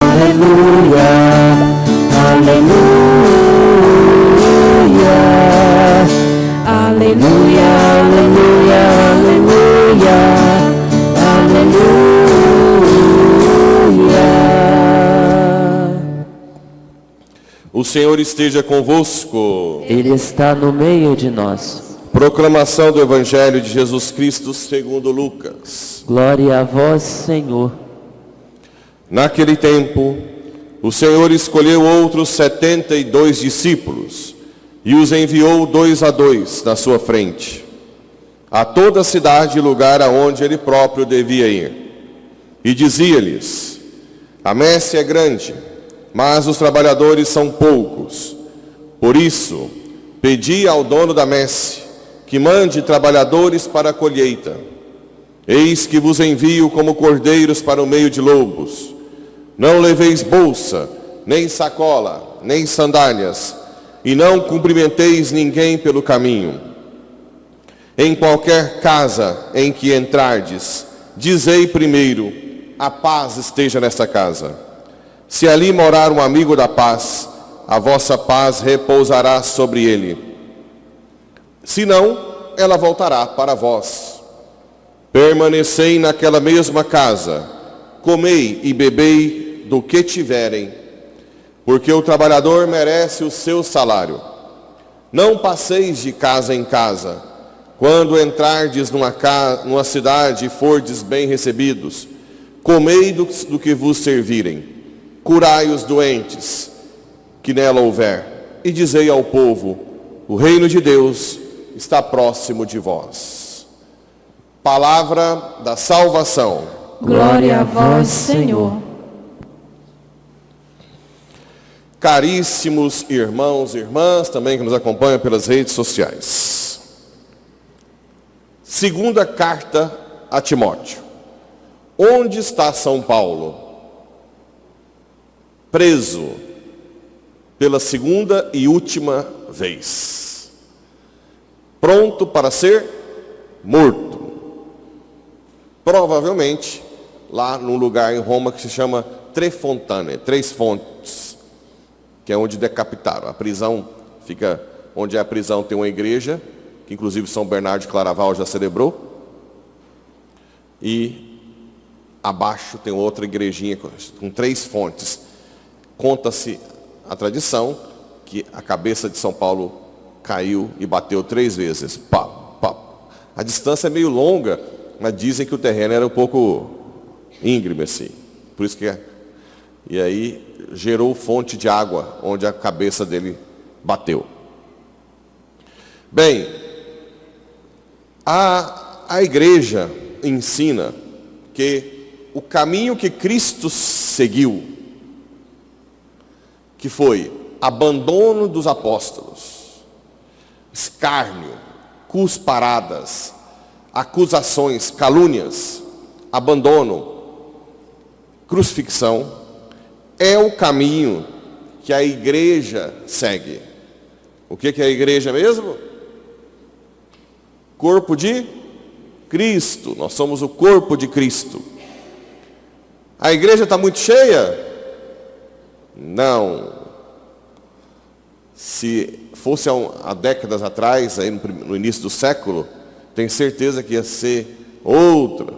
Aleluia, aleluia, aleluia, aleluia, aleluia, aleluia. O Senhor esteja convosco. Ele está no meio de nós. Proclamação do Evangelho de Jesus Cristo segundo Lucas. Glória a vós, Senhor. Naquele tempo, o Senhor escolheu outros 72 discípulos e os enviou 2 a 2 na sua frente, a toda a cidade e lugar aonde ele próprio devia ir. E dizia-lhes: a messe é grande, mas os trabalhadores são poucos. Por isso, pedi ao dono da messe que mande trabalhadores para a colheita. Eis que vos envio como cordeiros para o meio de lobos. Não leveis bolsa, nem sacola, nem sandálias, e não cumprimenteis ninguém pelo caminho. Em qualquer casa em que entrardes, dizei primeiro: a paz esteja nesta casa. Se ali morar um amigo da paz, a vossa paz repousará sobre ele. Se não, ela voltará para vós. Permanecei naquela mesma casa, comei e bebei do que tiverem, porque o trabalhador merece o seu salário. Não passeis de casa em casa. Quando entrardes numa cidade e fordes bem recebidos, comei do que vos servirem. Curai os doentes que nela houver, e dizei ao povo: o reino de Deus está próximo de vós. Palavra da salvação. Glória a vós, Senhor. Caríssimos irmãos e irmãs, também que nos acompanham pelas redes sociais. Segunda carta a Timóteo. Onde está São Paulo? Preso pela segunda e última vez. Pronto para ser morto. Provavelmente lá num lugar em Roma que se chama Tre Fontane, Três Fontes, que é onde decapitaram. A prisão fica onde é a prisão, tem uma igreja, que inclusive São Bernardo de Claraval já celebrou. E abaixo tem outra igrejinha com 3 fontes. Conta-se a tradição que a cabeça de São Paulo caiu e bateu 3 vezes. Pá, pá. A distância é meio longa, mas dizem que o terreno era um pouco íngreme assim. Por isso que é. E aí gerou fonte de água onde a cabeça dele bateu. Bem, a igreja ensina que o caminho que Cristo seguiu, que foi abandono dos apóstolos, escárnio, cusparadas, acusações, calúnias, abandono, crucifixão, é o caminho que a igreja segue. O que é a igreja mesmo? Corpo de Cristo. Nós somos o corpo de Cristo. A igreja está muito cheia? Não. Se fosse há décadas atrás, aí no início do século, tenho certeza que ia ser outra.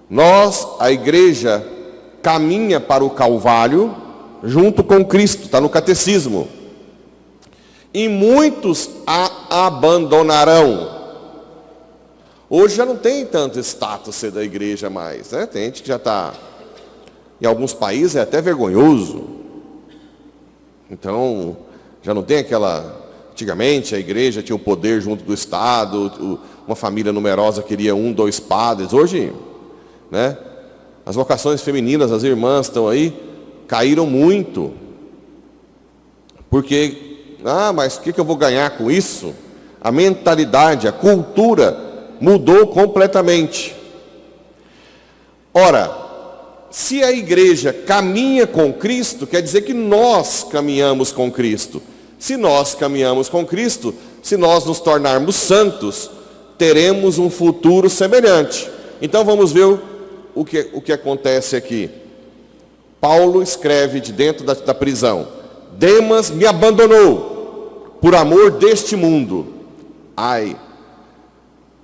Nós, a igreja, caminha para o Calvário junto com Cristo, está no catecismo. E muitos a abandonarão. Hoje já não tem tanto status ser da igreja mais, né? Tem gente que já está, em alguns países é até vergonhoso. Então, já não tem aquela... Antigamente a igreja tinha o poder junto do Estado, uma família numerosa queria 1, 2 padres. Hoje, né? As vocações femininas, as irmãs estão aí, caíram muito. Porque, mas o que eu vou ganhar com isso? A mentalidade, a cultura mudou completamente. Ora, se a igreja caminha com Cristo, quer dizer que nós caminhamos com Cristo. Se nós caminhamos com Cristo, se nós nos tornarmos santos, teremos um futuro semelhante. Então vamos ver o que acontece aqui. Paulo escreve de dentro da prisão: Demas me abandonou por amor deste mundo. Ai,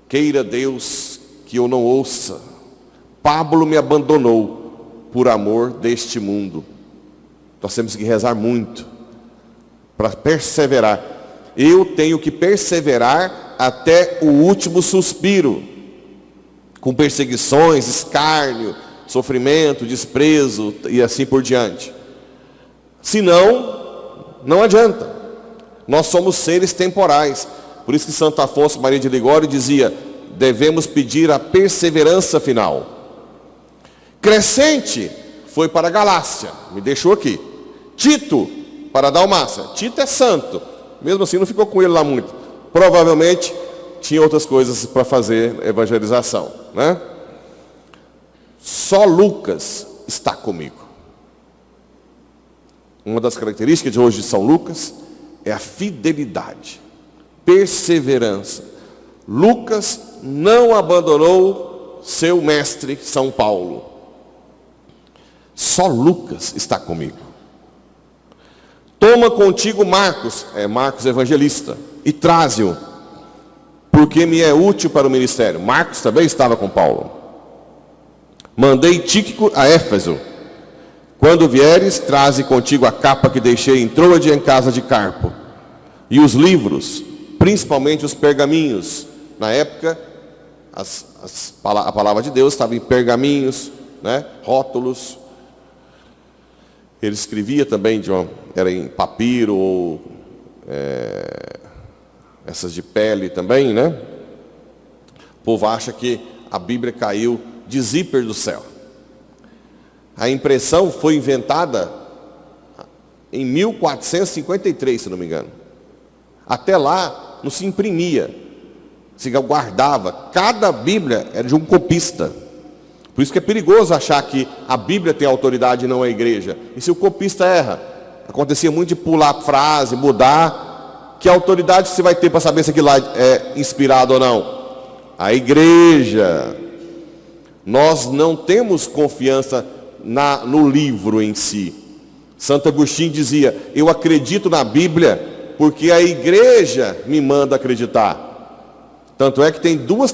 queira Deus que eu não ouça. Pablo me abandonou por amor deste mundo. Nós temos que rezar muito para perseverar. Eu tenho que perseverar até o último suspiro, com perseguições, escárnio, sofrimento, desprezo e assim por diante. Senão, não adianta. Nós somos seres temporais. Por isso que Santo Afonso Maria de Ligório dizia: devemos pedir a perseverança final. Crescente foi para a Galácia, me deixou aqui. Tito para a Dalmácia. Tito é santo, mesmo assim não ficou com ele lá muito. Provavelmente tinha outras coisas para fazer evangelização, né? Só Lucas está comigo. Uma das características de hoje de São Lucas é a fidelidade, perseverança. Lucas não abandonou seu mestre São Paulo. Só Lucas está comigo. Toma contigo Marcos, Marcos evangelista, e traze-o, porque me é útil para o ministério. Marcos também estava com Paulo. Mandei Tíquico a Éfeso. Quando vieres, traze contigo a capa que deixei em Troade em casa de Carpo, e os livros, principalmente os pergaminhos. Na época, a palavra de Deus estava em pergaminhos, né? Rótulos. Ele escrevia também, era em papiro ou essas de pele também, né? O povo acha que a Bíblia caiu de zíper do céu. A impressão foi inventada em 1453, se não me engano. Até lá não se imprimia, se guardava. Cada Bíblia era de um copista. Por isso que é perigoso achar que a Bíblia tem autoridade e não a igreja. E se o copista erra? Acontecia muito de pular frase, mudar. Que autoridade você vai ter para saber se aquilo lá é inspirado ou não? A igreja. Nós não temos confiança no livro em si. Santo Agostinho dizia: eu acredito na Bíblia porque a igreja me manda acreditar. Tanto é que tem dois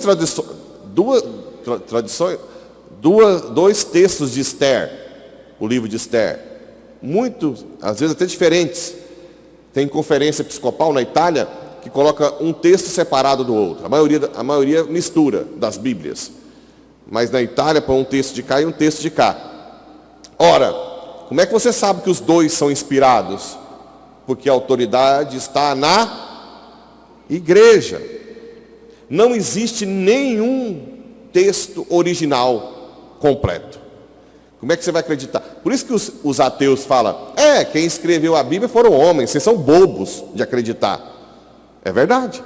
textos de Esther, o livro de Esther, muito, às vezes até diferentes. Tem conferência episcopal na Itália que coloca um texto separado do outro. A maioria mistura das Bíblias. Mas na Itália põe um texto de cá e um texto de cá. Ora, como é que você sabe que os dois são inspirados? Porque a autoridade está na igreja. Não existe nenhum texto original completo. Como é que você vai acreditar? Por isso que os ateus falam: quem escreveu a Bíblia foram homens, vocês são bobos de acreditar. É verdade.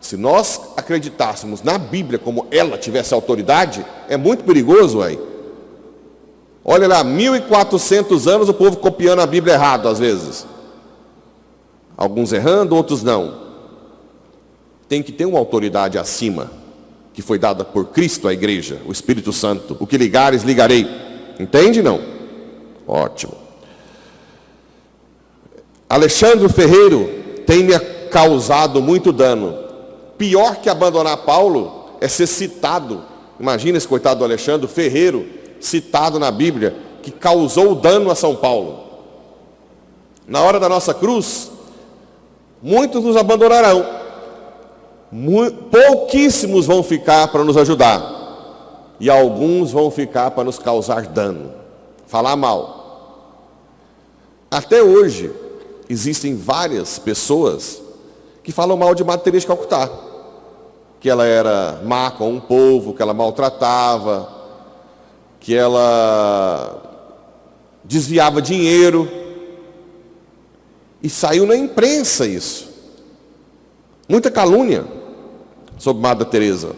Se nós acreditássemos na Bíblia como ela tivesse autoridade, é muito perigoso aí. Olha lá, 1400 anos o povo copiando a Bíblia errado às vezes. Alguns errando, outros não. Tem que ter uma autoridade acima, que foi dada por Cristo à igreja, o Espírito Santo. O que ligares, ligarei. Entende, não? Ótimo. Alexandre Ferreiro tem me causado muito dano. Pior que abandonar Paulo é ser citado. Imagina esse coitado do Alexandre Ferreiro, citado na Bíblia, que causou dano a São Paulo. Na hora da nossa cruz, muitos nos abandonarão. Pouquíssimos vão ficar para nos ajudar. E alguns vão ficar para nos causar dano, falar mal. Até hoje, existem várias pessoas que falam mal de Madre Teresa de Calcutá. Que ela era má com um povo, que ela maltratava, que ela desviava dinheiro. E saiu na imprensa isso. Muita calúnia sobre Madre Teresa.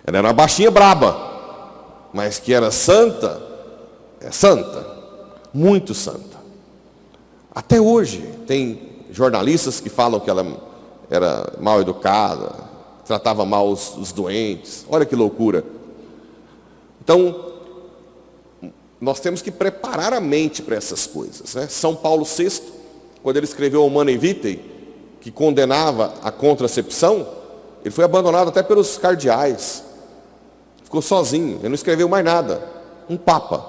Ela era uma baixinha braba, mas que era santa, é santa, muito santa. Até hoje tem jornalistas que falam que ela era mal educada, tratava mal os doentes. Olha que loucura. Então, nós temos que preparar a mente para essas coisas, né? São Paulo VI, quando ele escreveu o Humanae Vitae, que condenava a contracepção, ele foi abandonado até pelos cardeais. Ficou sozinho, ele não escreveu mais nada. Um papa,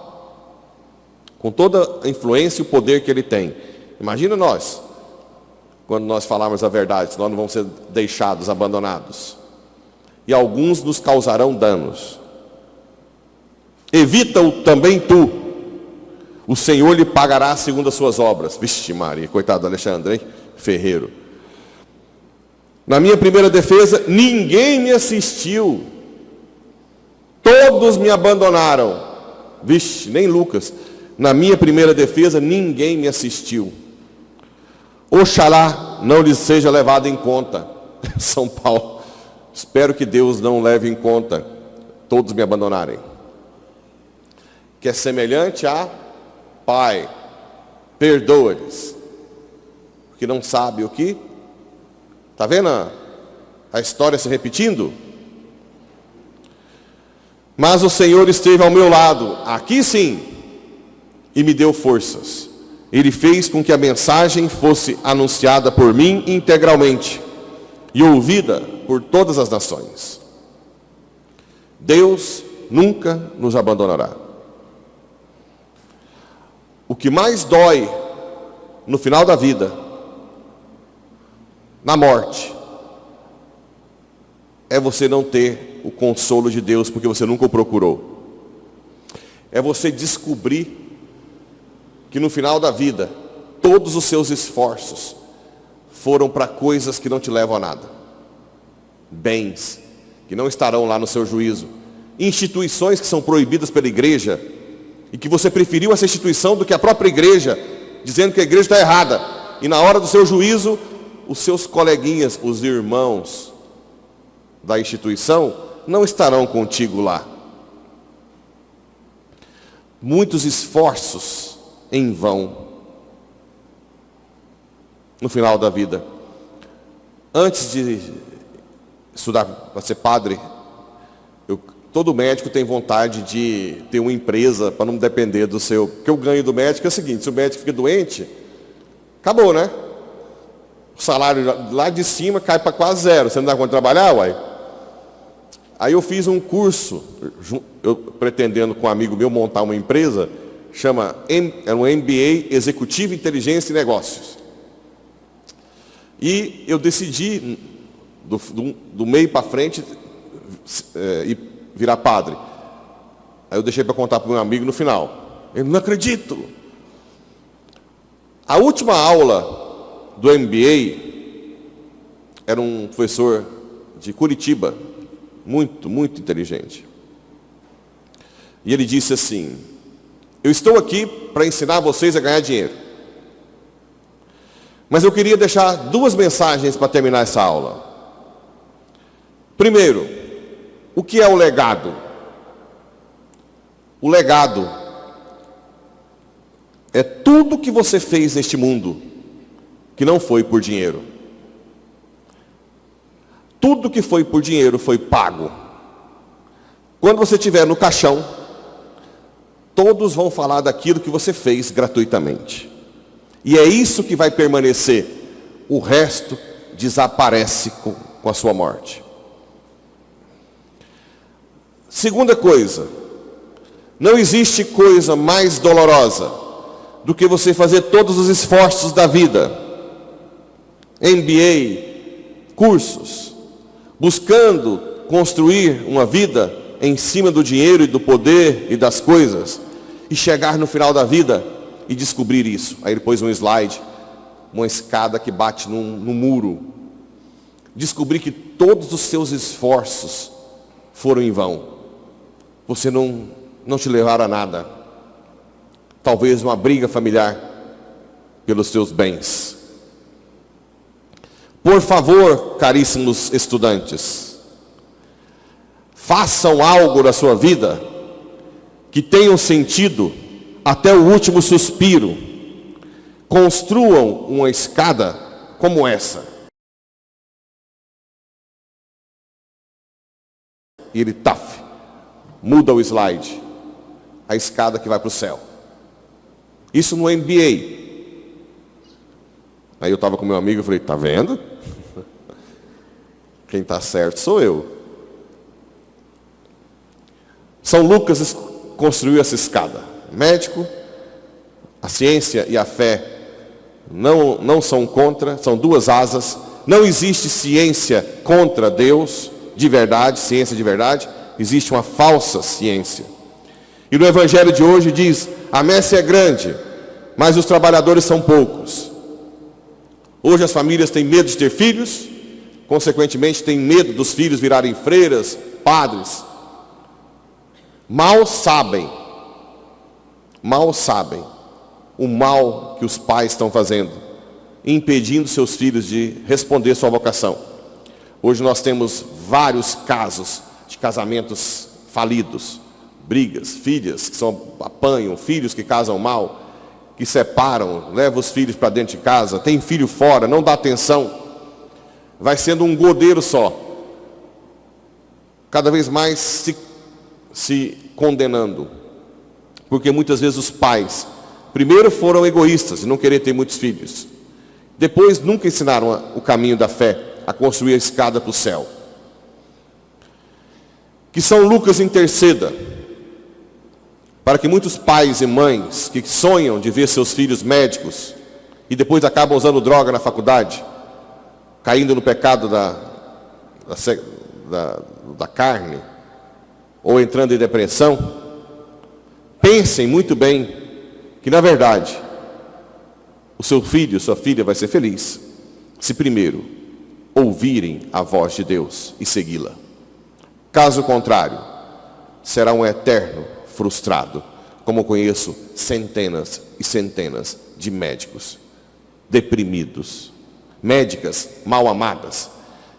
com toda a influência e o poder que ele tem. Imagina nós, quando nós falarmos a verdade, nós não vamos ser deixados, abandonados. E alguns nos causarão danos. Evita-o também tu, o Senhor lhe pagará segundo as suas obras. Vixe Maria, coitado do Alexandre, hein? Ferreiro. Na minha primeira defesa, ninguém me assistiu. Todos me abandonaram. Vixe, nem Lucas. Na minha primeira defesa, ninguém me assistiu. Oxalá não lhes seja levado em conta. São Paulo. Espero que Deus não leve em conta todos me abandonarem. Que é semelhante a Pai, perdoa-lhes, porque não sabe o que. Está vendo a história se repetindo? Mas o Senhor esteve ao meu lado, aqui sim, e me deu forças. Ele fez com que a mensagem fosse anunciada por mim integralmente e ouvida por todas as nações. Deus nunca nos abandonará. O que mais dói no final da vida, na morte, é você não ter o consolo de Deus porque você nunca o procurou. É você descobrir que no final da vida, todos os seus esforços foram para coisas que não te levam a nada. Bens que não estarão lá no seu juízo. Instituições que são proibidas pela igreja e que você preferiu essa instituição do que a própria igreja, dizendo que a igreja está errada. E na hora do seu juízo, os seus coleguinhas, os irmãos da instituição, não estarão contigo lá. Muitos esforços em vão no final da vida. Antes de estudar para ser padre, todo médico tem vontade de ter uma empresa para não depender do seu... Porque o ganho do médico é o seguinte: se o médico fica doente, acabou, né? O salário lá de cima cai para quase zero. Você não dá conta de trabalhar, uai? Aí eu fiz um curso, eu pretendendo com um amigo meu montar uma empresa, era um MBA Executivo, Inteligência e Negócios. E eu decidi, do meio para frente, ir virar padre. Aí eu deixei para contar para o meu amigo no final. Eu não acredito. A última aula do MBA era um professor de Curitiba, muito, muito inteligente. E ele disse assim: eu estou aqui para ensinar vocês a ganhar dinheiro. Mas eu queria deixar duas mensagens para terminar essa aula. Primeiro, o que é o legado? O legado é tudo que você fez neste mundo que não foi por dinheiro. Tudo que foi por dinheiro foi pago. Quando você estiver no caixão, todos vão falar daquilo que você fez gratuitamente. E é isso que vai permanecer. O resto desaparece com a sua morte. Segunda coisa, não existe coisa mais dolorosa do que você fazer todos os esforços da vida, MBA, cursos, buscando construir uma vida em cima do dinheiro e do poder e das coisas, e chegar no final da vida e descobrir isso. Aí ele pôs um slide, uma escada que bate no muro. Descobrir que todos os seus esforços foram em vão. Você não te levaram a nada. Talvez uma briga familiar pelos seus bens. Por favor, caríssimos estudantes, façam algo da sua vida que tenha um sentido até o último suspiro. Construam uma escada como essa. E ele, muda o slide. A escada que vai para o céu. Isso no MBA. Aí eu estava com meu amigo e falei, tá vendo? Quem está certo sou eu. São Lucas construiu essa escada. Médico, a ciência e a fé não são contra, são duas asas. Não existe ciência contra Deus, de verdade, ciência de verdade. Existe uma falsa ciência. E no evangelho de hoje diz, a messe é grande, mas os trabalhadores são poucos. Hoje as famílias têm medo de ter filhos, consequentemente têm medo dos filhos virarem freiras, padres. Mal sabem o mal que os pais estão fazendo, impedindo seus filhos de responder sua vocação. Hoje nós temos vários casos de casamentos falidos, brigas, filhas que apanham, filhos que casam mal, que separam, levam os filhos para dentro de casa, tem filho fora, não dá atenção, vai sendo um godeiro só, cada vez mais se condenando, porque muitas vezes os pais, primeiro foram egoístas e não querer ter muitos filhos, depois nunca ensinaram o caminho da fé, a construir a escada para o céu. Que São Lucas interceda, para que muitos pais e mães que sonham de ver seus filhos médicos e depois acabam usando droga na faculdade, caindo no pecado da carne, ou entrando em depressão, pensem muito bem que na verdade o seu filho, sua filha vai ser feliz se primeiro ouvirem a voz de Deus e segui-la. Caso contrário, será um eterno frustrado, como conheço centenas e centenas de médicos deprimidos, médicas mal amadas,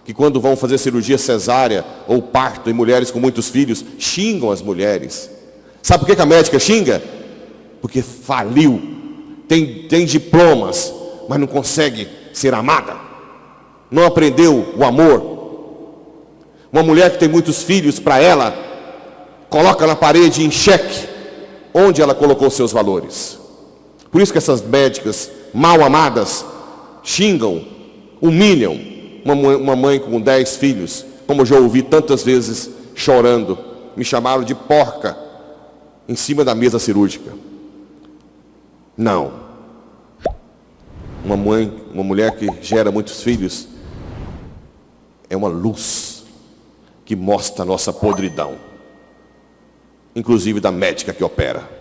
que quando vão fazer cirurgia cesárea ou parto em mulheres com muitos filhos, xingam as mulheres. Sabe por que a médica xinga? Porque faliu, tem diplomas, mas não consegue ser amada, não aprendeu o amor. Uma mulher que tem muitos filhos, para ela, coloca na parede em xeque onde ela colocou seus valores. Por isso que essas médicas mal amadas xingam, humilham uma mãe com 10 filhos, como eu já ouvi tantas vezes chorando, me chamaram de porca em cima da mesa cirúrgica. Não. Uma mulher que gera muitos filhos é uma luz que mostra a nossa podridão, inclusive da médica que opera.